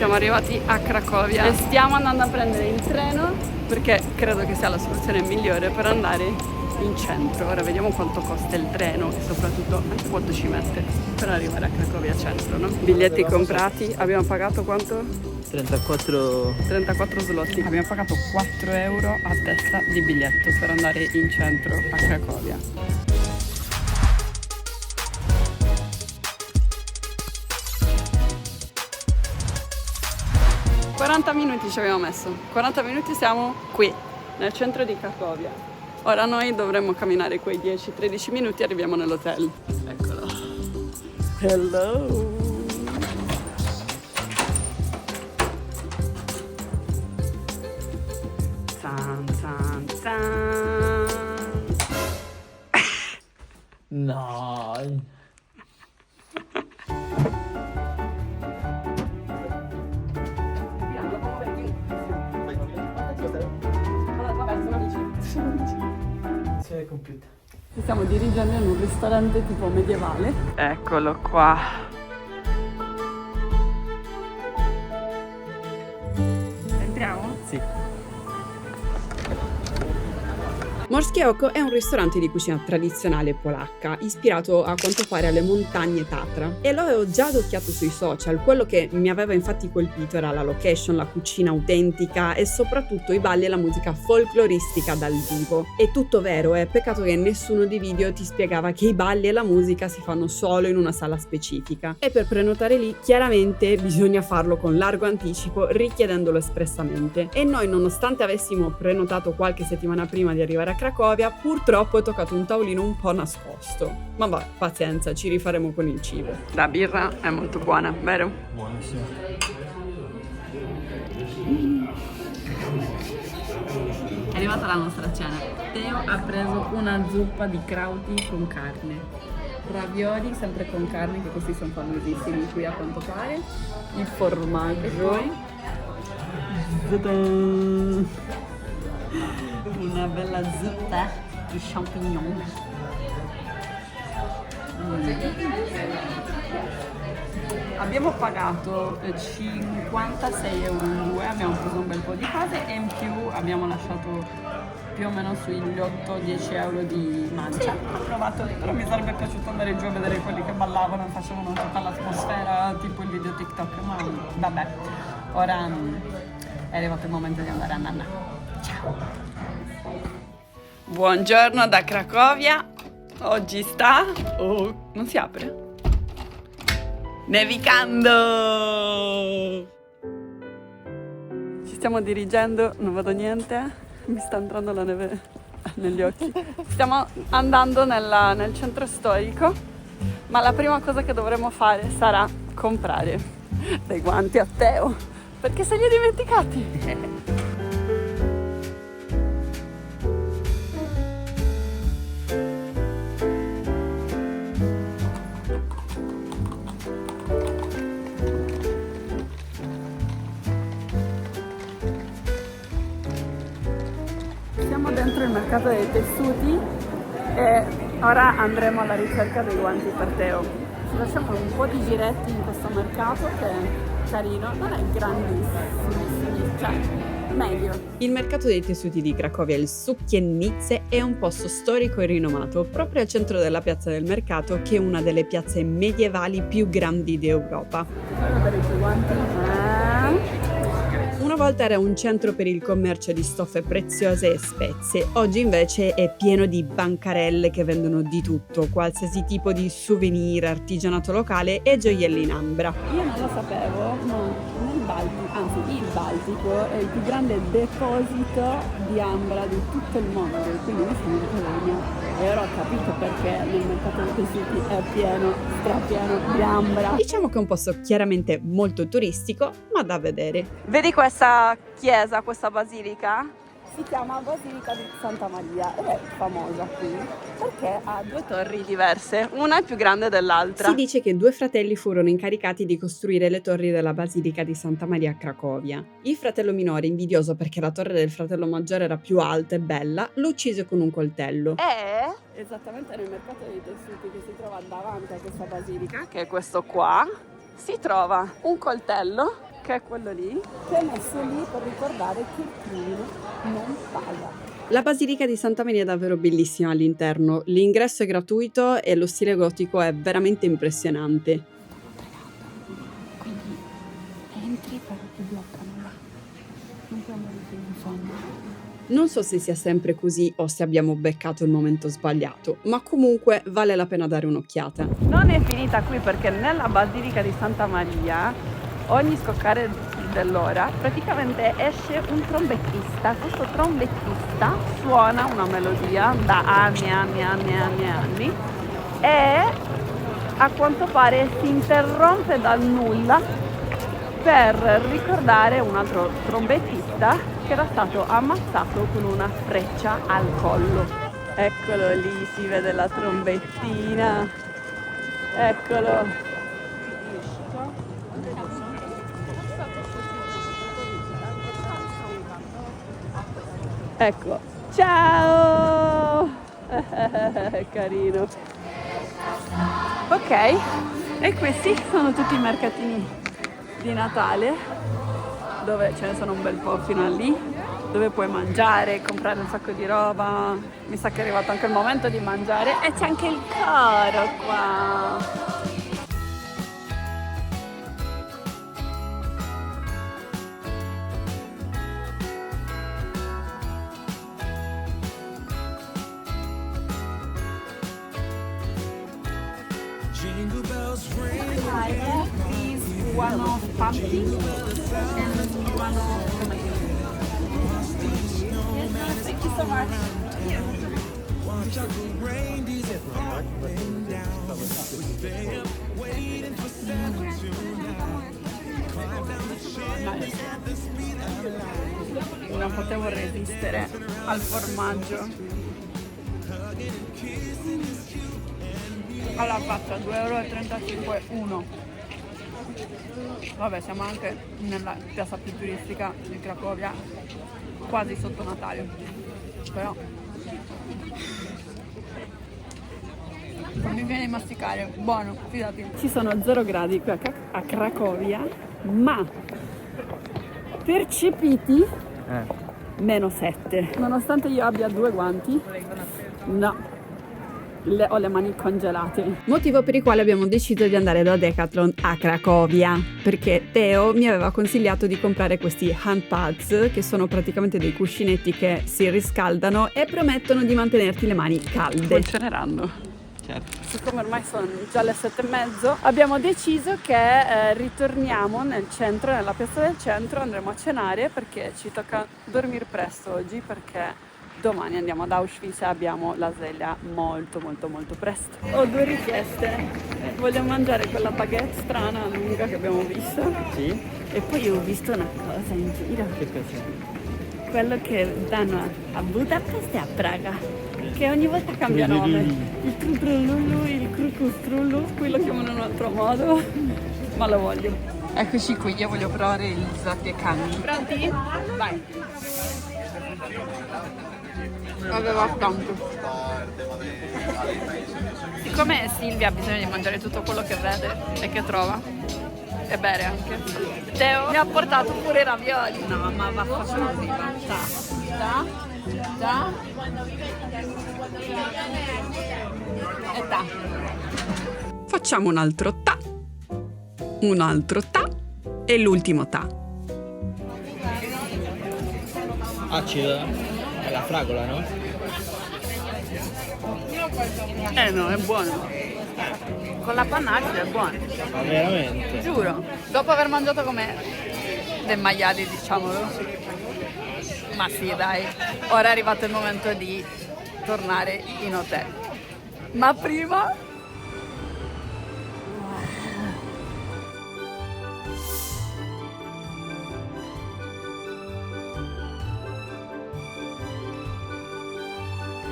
Siamo arrivati a Cracovia e stiamo andando a prendere il treno perché credo che sia la soluzione migliore per andare in centro. Ora vediamo quanto costa il treno e soprattutto anche quanto ci mette per arrivare a Cracovia centro, no? Biglietti comprati, abbiamo pagato quanto? 34 zloty. Abbiamo pagato 4 euro a testa di biglietto per andare in centro a Cracovia. 40 minuti ci abbiamo messo, 40 minuti siamo qui, nel centro di Cracovia. Ora noi dovremmo camminare quei 10-13 minuti e arriviamo nell'hotel. Eccolo. Hello! Tan, tan, tan. No. C'è il computer. Ci stiamo dirigendo in un ristorante tipo medievale. Eccolo qua. Entriamo? Sì. Morskie Oko è un ristorante di cucina tradizionale polacca, ispirato a quanto pare alle montagne Tatra. E lo avevo già adocchiato sui social, quello che mi aveva infatti colpito era la location, la cucina autentica e soprattutto i balli e la musica folcloristica dal vivo. È tutto vero, peccato che nessuno dei video ti spiegava che i balli e la musica si fanno solo in una sala specifica. E per prenotare lì, chiaramente bisogna farlo con largo anticipo, richiedendolo espressamente. E noi, nonostante avessimo prenotato qualche settimana prima di arrivare a Cracovia, purtroppo è toccato un tavolino un po' nascosto. Ma va, pazienza, ci rifaremo con il cibo. La birra è molto buona, vero? Buonissimo. È arrivata la nostra cena. Teo ha preso una zuppa di krauti con carne, ravioli sempre con carne, che questi sono famosissimi qui a quanto pare, il formaggio, una bella zuppa di champignon. Abbiamo pagato 56 euro in due, abbiamo preso un bel po' di cose e in più abbiamo lasciato più o meno sugli 8-10 euro di mancia. Ho provato, però mi sarebbe piaciuto andare giù a vedere quelli che ballavano e facevano tutta l'atmosfera, tipo il video TikTok, ma vabbè, ora è arrivato il momento di andare a nanna. Ciao! Buongiorno da Cracovia, oggi sta... Oh, non si apre? Nevicando! Ci stiamo dirigendo, non vedo niente, mi sta entrando la neve negli occhi. Stiamo andando nel centro storico, ma la prima cosa che dovremo fare sarà comprare dei guanti a Teo, perché se li ha dimenticati. Dentro il mercato dei tessuti e ora andremo alla ricerca dei guanti per Teo. Ci facciamo un po' di giretti in questo mercato che è carino, non è grandissimo, cioè meglio. Il mercato dei tessuti di Cracovia, il Sukiennice, è un posto storico e rinomato proprio al centro della piazza del mercato, che è una delle piazze medievali più grandi d'Europa. Fai vedere i tuoi guanti? Una volta era un centro per il commercio di stoffe preziose e spezie, oggi invece è pieno di bancarelle che vendono di tutto, qualsiasi tipo di souvenir, artigianato locale e gioielli in ambra. Io non lo sapevo, ma il Baltico è il più grande deposito di ambra di tutto il mondo, quindi io sono in Polonia e ora ho capito perché nel mercato dei tessuti è pieno, strapieno di ambra. Diciamo che è un posto chiaramente molto turistico, ma da vedere. Vedi questa chiesa, questa basilica? Si chiama Basilica di Santa Maria ed è famosa qui perché ha due torri diverse, una è più grande dell'altra. Si dice che due fratelli furono incaricati di costruire le torri della Basilica di Santa Maria a Cracovia. Il fratello minore, invidioso perché la torre del fratello maggiore era più alta e bella, lo uccise con un coltello. E esattamente nel mercato dei tessuti che si trova davanti a questa basilica, che è questo qua, si trova un coltello che è quello lì, che è messo lì per ricordare che il crimine non paga. La Basilica di Santa Maria è davvero bellissima all'interno, l'ingresso è gratuito e lo stile gotico è veramente impressionante. Quindi entri però ti bloccano là, non puoi andare fino in fondo. Non so se sia sempre così o se abbiamo beccato il momento sbagliato, ma comunque vale la pena dare un'occhiata. Non è finita qui perché nella Basilica di Santa Maria, ogni scoccare dell'ora, praticamente esce un trombettista. Questo trombettista suona una melodia da anni e a quanto pare si interrompe dal nulla per ricordare un altro trombettista che era stato ammazzato con una freccia al collo. Eccolo lì, si vede la trombettina. Eccolo. Ecco. Ciao! Carino. Ok, e questi sono tutti i mercatini di Natale, dove ce ne sono un bel po' fino a lì, dove puoi mangiare, comprare un sacco di roba. Mi sa che è arrivato anche il momento di mangiare e c'è anche il coro qua. One of pumpkin and one of tomato. Thank you so much. Non potevo resistere al formaggio. Alla faccia, 2,35 € uno. Vabbè, siamo anche nella piazza più turistica di Cracovia, quasi sotto Natale, però non mi viene di masticare, buono, fidati. Ci sono 0 gradi qui a Cracovia, ma percepiti -7. Nonostante io abbia 2 guanti, no. Ho le mani congelate. Motivo per il quale abbiamo deciso di andare da Decathlon a Cracovia, perché Teo mi aveva consigliato di comprare questi hand pads, che sono praticamente dei cuscinetti che si riscaldano e promettono di mantenerti le mani calde. Funzioneranno. Certo. Siccome ormai sono già le 7:30, abbiamo deciso che ritorniamo nel centro, nella piazza del centro, andremo a cenare perché ci tocca dormire presto oggi, perché domani andiamo ad Auschwitz e abbiamo la sveglia molto presto. Ho 2 richieste. Voglio mangiare quella baguette strana, lunga che abbiamo visto. Sì. E poi ho visto una cosa in giro. Che cosa? Quello che danno a Budapest e a Praga, che ogni volta cambia nome. Il trullulu, il crucustrullu, qui lo chiamano in un altro modo, ma lo voglio. Eccoci qui, io voglio provare il zapiekani. Pronti? Vai. Aveva tanto. Siccome Silvia ha bisogno di mangiare tutto quello che vede e che trova e bere anche, Teo mi ha portato pure i ravioli. No, ma va così, già e ta. Facciamo un altro ta e l'ultimo ta. Acido. È la fragola, no? No, è buono. Con la panna acida è buono. Ma veramente? Giuro. Dopo aver mangiato come dei maiali, diciamolo. Ma sì, dai. Ora è arrivato il momento di tornare in hotel. Ma prima...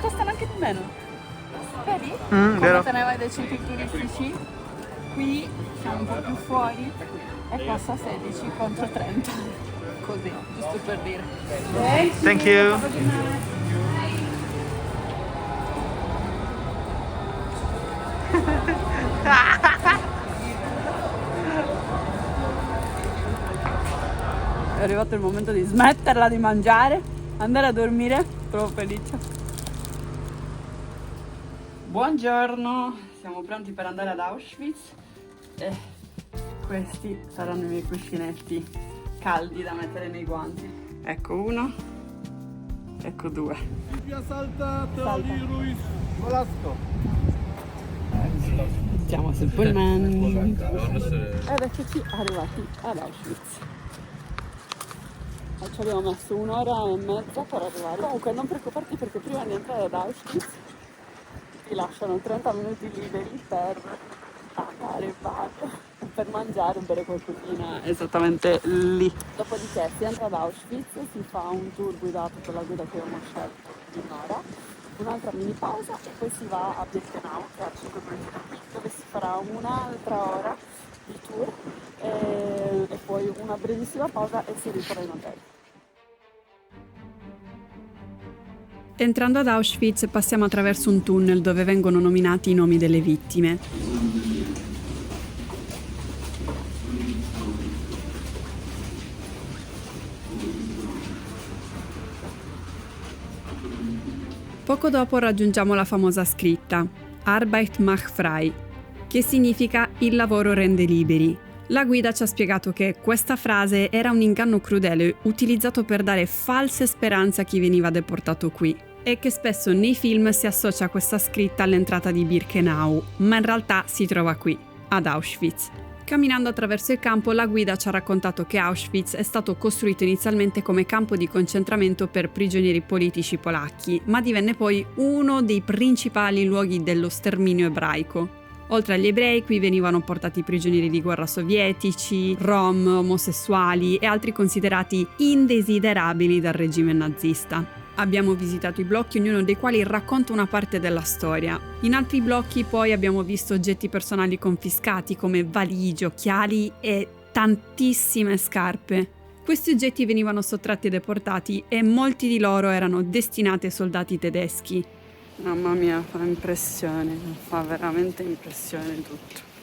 costano anche di meno. Vedi? Come vero. te ne vai dai centri turistici? Qui siamo un po' più fuori e costa 16 contro 30. Così, giusto per dire. Thank you. È arrivato il momento di smetterla di mangiare, andare a dormire, proprio felice. Buongiorno, siamo pronti per andare ad Auschwitz e questi saranno i miei cuscinetti caldi da mettere nei guanti. Ecco uno, ecco due. Salta. Siamo sul pullman ed eccoci arrivati ad Auschwitz. Ci abbiamo messo 1 ora e mezza per arrivare. Comunque non preoccuparti perché prima di entrare ad Auschwitz ti lasciano 30 minuti liberi per andare in bar, per mangiare o bere qualcosina esattamente lì. Dopodiché si entra ad Auschwitz, si fa un tour guidato con la guida che abbiamo scelto di un'ora, un'altra mini pausa e poi si va a Birkenau, che è a 5 minuti da qui, dove si farà un'altra ora di tour e poi una brevissima pausa e si ritorna in hotel. Entrando ad Auschwitz passiamo attraverso un tunnel dove vengono nominati i nomi delle vittime. Poco dopo raggiungiamo la famosa scritta Arbeit macht frei, che significa il lavoro rende liberi. La guida ci ha spiegato che questa frase era un inganno crudele utilizzato per dare false speranze a chi veniva deportato qui e che spesso nei film si associa questa scritta all'entrata di Birkenau, ma in realtà si trova qui, ad Auschwitz. Camminando attraverso il campo, la guida ci ha raccontato che Auschwitz è stato costruito inizialmente come campo di concentramento per prigionieri politici polacchi, ma divenne poi uno dei principali luoghi dello sterminio ebraico. Oltre agli ebrei, qui venivano portati prigionieri di guerra sovietici, rom, omosessuali e altri considerati indesiderabili dal regime nazista. Abbiamo visitato i blocchi, ognuno dei quali racconta una parte della storia. In altri blocchi poi abbiamo visto oggetti personali confiscati come valigie, occhiali e tantissime scarpe. Questi oggetti venivano sottratti ai deportati e molti di loro erano destinati ai soldati tedeschi. Mamma mia, fa impressione, fa veramente impressione tutto.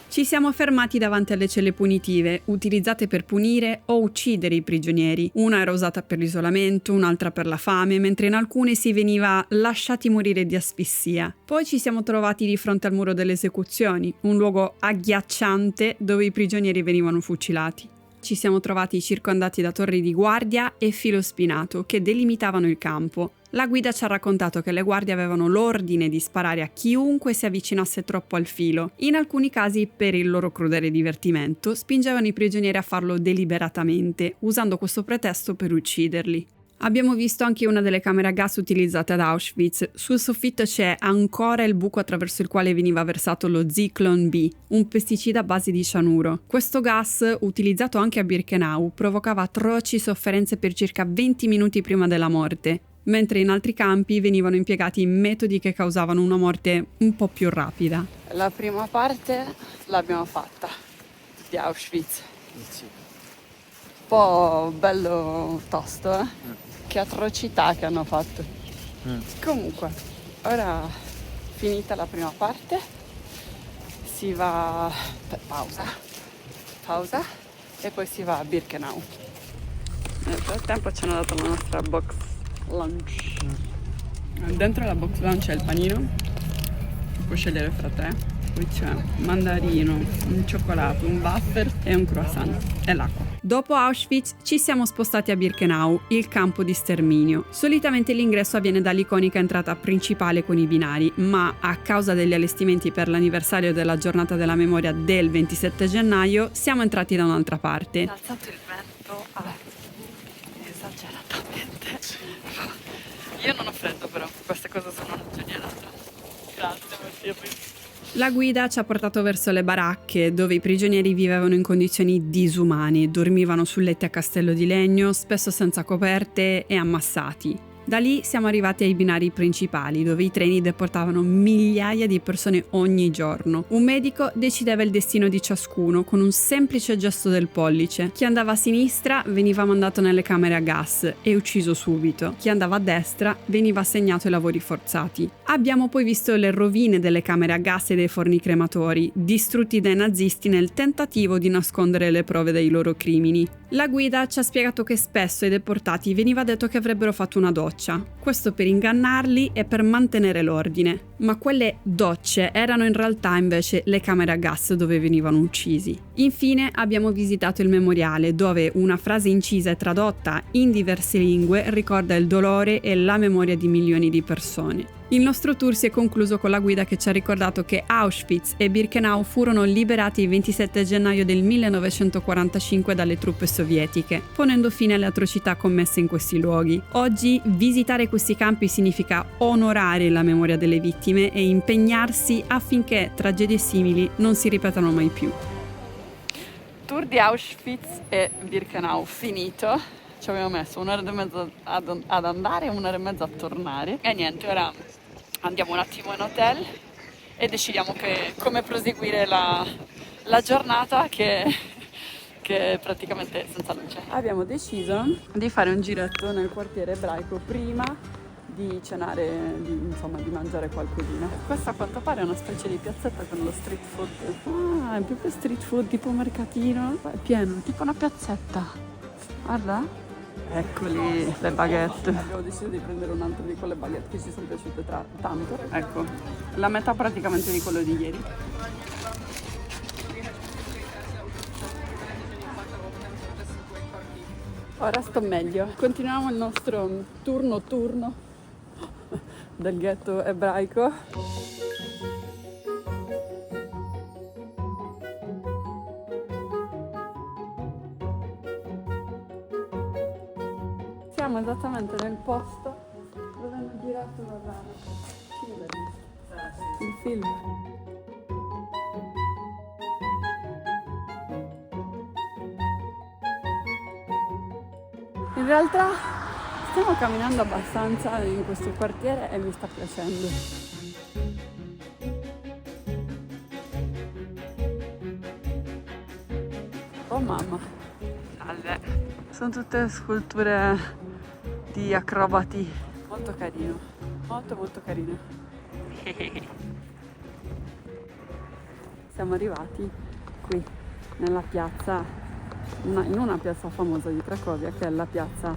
Ci siamo fermati davanti alle celle punitive, utilizzate per punire o uccidere i prigionieri. Una era usata per l'isolamento, un'altra per la fame, mentre in alcune si veniva lasciati morire di asfissia. Poi ci siamo trovati di fronte al muro delle esecuzioni, un luogo agghiacciante dove i prigionieri venivano fucilati. Ci siamo trovati circondati da torri di guardia e filo spinato che delimitavano il campo. La guida ci ha raccontato che le guardie avevano l'ordine di sparare a chiunque si avvicinasse troppo al filo. In alcuni casi, per il loro crudele divertimento, spingevano i prigionieri a farlo deliberatamente, usando questo pretesto per ucciderli. Abbiamo visto anche una delle camere a gas utilizzate ad Auschwitz. Sul soffitto c'è ancora il buco attraverso il quale veniva versato lo Zyklon B, un pesticida a base di cianuro. Questo gas, utilizzato anche a Birkenau, provocava atroci sofferenze per circa 20 minuti prima della morte, mentre in altri campi venivano impiegati metodi che causavano una morte un po' più rapida. La prima parte l'abbiamo fatta di Auschwitz. Sì. Un po' bello tosto, eh? Che atrocità che hanno fatto. Comunque, ora finita la prima parte, si va per pausa e poi si va a Birkenau. Nel frattempo ci hanno dato la nostra box lunch. Dentro la box lunch c'è il panino, puoi scegliere fra te. Poi c'è mandarino, un cioccolato, un wafer e un croissant e l'acqua. Dopo Auschwitz ci siamo spostati a Birkenau, il campo di sterminio. Solitamente l'ingresso avviene dall'iconica entrata principale con i binari, ma a causa degli allestimenti per l'anniversario della giornata della memoria del 27 gennaio siamo entrati da un'altra parte. Ha alzato il vento esageratamente. Io non ho freddo però, queste cose sono una genialata. Grazie, Mattia. La guida ci ha portato verso le baracche, dove i prigionieri vivevano in condizioni disumane, dormivano su letti a castello di legno, spesso senza coperte e ammassati. Da lì siamo arrivati ai binari principali, dove i treni deportavano migliaia di persone ogni giorno. Un medico decideva il destino di ciascuno con un semplice gesto del pollice. Chi andava a sinistra veniva mandato nelle camere a gas e ucciso subito. Chi andava a destra veniva assegnato ai lavori forzati. Abbiamo poi visto le rovine delle camere a gas e dei forni crematori, distrutti dai nazisti nel tentativo di nascondere le prove dei loro crimini. La guida ci ha spiegato che spesso ai deportati veniva detto che avrebbero fatto una doccia, questo per ingannarli e per mantenere l'ordine, ma quelle docce erano in realtà invece le camere a gas dove venivano uccisi. Infine abbiamo visitato il memoriale, dove una frase incisa e tradotta in diverse lingue ricorda il dolore e la memoria di milioni di persone. Il nostro tour si è concluso con la guida che ci ha ricordato che Auschwitz e Birkenau furono liberati il 27 gennaio del 1945 dalle truppe sovietiche, ponendo fine alle atrocità commesse in questi luoghi. Oggi visitare questi campi significa onorare la memoria delle vittime e impegnarsi affinché tragedie simili non si ripetano mai più. Tour di Auschwitz e Birkenau finito. Ci abbiamo messo 1 ora e mezza ad andare e 1 ora e mezza a tornare. E niente, ora andiamo un attimo in hotel e decidiamo come proseguire la giornata che è praticamente senza luce. Abbiamo deciso di fare un giretto nel quartiere ebraico prima di cenare, di mangiare qualcosina. Questa a quanto pare è una specie di piazzetta con lo street food. Ah, è proprio street food, tipo mercatino. È pieno, tipo una piazzetta. Guarda. Eccoli le baguette. Abbiamo deciso di prendere un altro di quelle baguette che ci sono piaciute tanto. Ecco, la metà praticamente di quello di ieri. Ora sto meglio. Continuiamo il nostro tour notturno del ghetto ebraico. Siamo esattamente nel posto dove hanno girato il film. In realtà stiamo camminando abbastanza in questo quartiere e mi sta piacendo. Oh mamma, salve. Sono tutte sculture di acrobati, molto carino, molto carino. Siamo arrivati qui nella piazza, in una piazza famosa di Cracovia, che è la piazza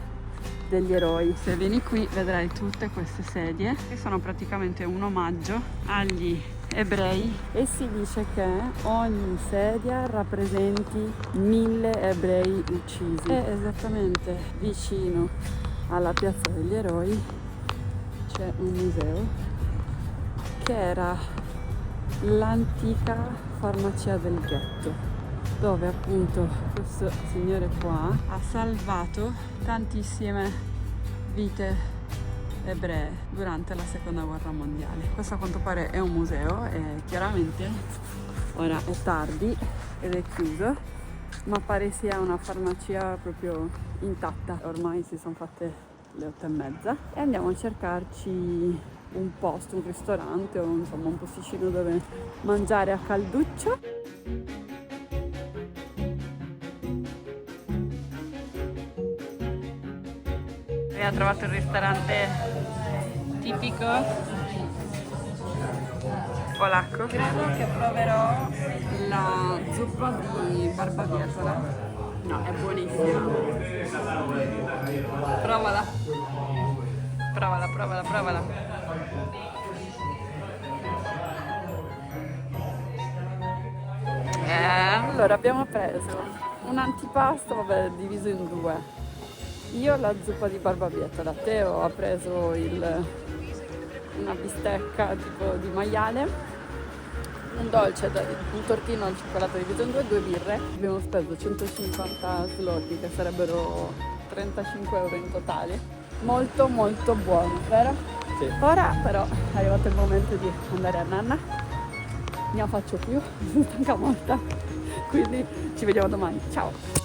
degli eroi. Se vieni qui vedrai tutte queste sedie che sono praticamente un omaggio agli ebrei e si dice che ogni sedia rappresenti 1000 ebrei uccisi. E esattamente vicino alla piazza degli eroi c'è un museo che era l'antica farmacia del ghetto, dove appunto questo signore qua ha salvato tantissime vite ebree durante la seconda guerra mondiale. Questo a quanto pare è un museo e chiaramente ora è tardi ed è chiuso, ma pare sia una farmacia proprio intatta. Ormai si sono fatte le 8:30 e andiamo a cercarci un posto, un ristorante o insomma un posticino dove mangiare a calduccio. Abbiamo trovato il ristorante tipico polacco. Credo che proverò la zuppa di barbabietola. No, è buonissima. Provala. Provala. Allora abbiamo preso un antipasto, vabbè, diviso in due. Io la zuppa di barbabietola, Teo ha preso una bistecca tipo di maiale, un dolce, un tortino al cioccolato diviso in due birre. Abbiamo speso 150 zloty, che sarebbero 35 euro in totale. Molto buono, vero? Sì. Ora però è arrivato il momento di andare a nanna. Non faccio più, sono stanca morta. Quindi ci vediamo domani. Ciao!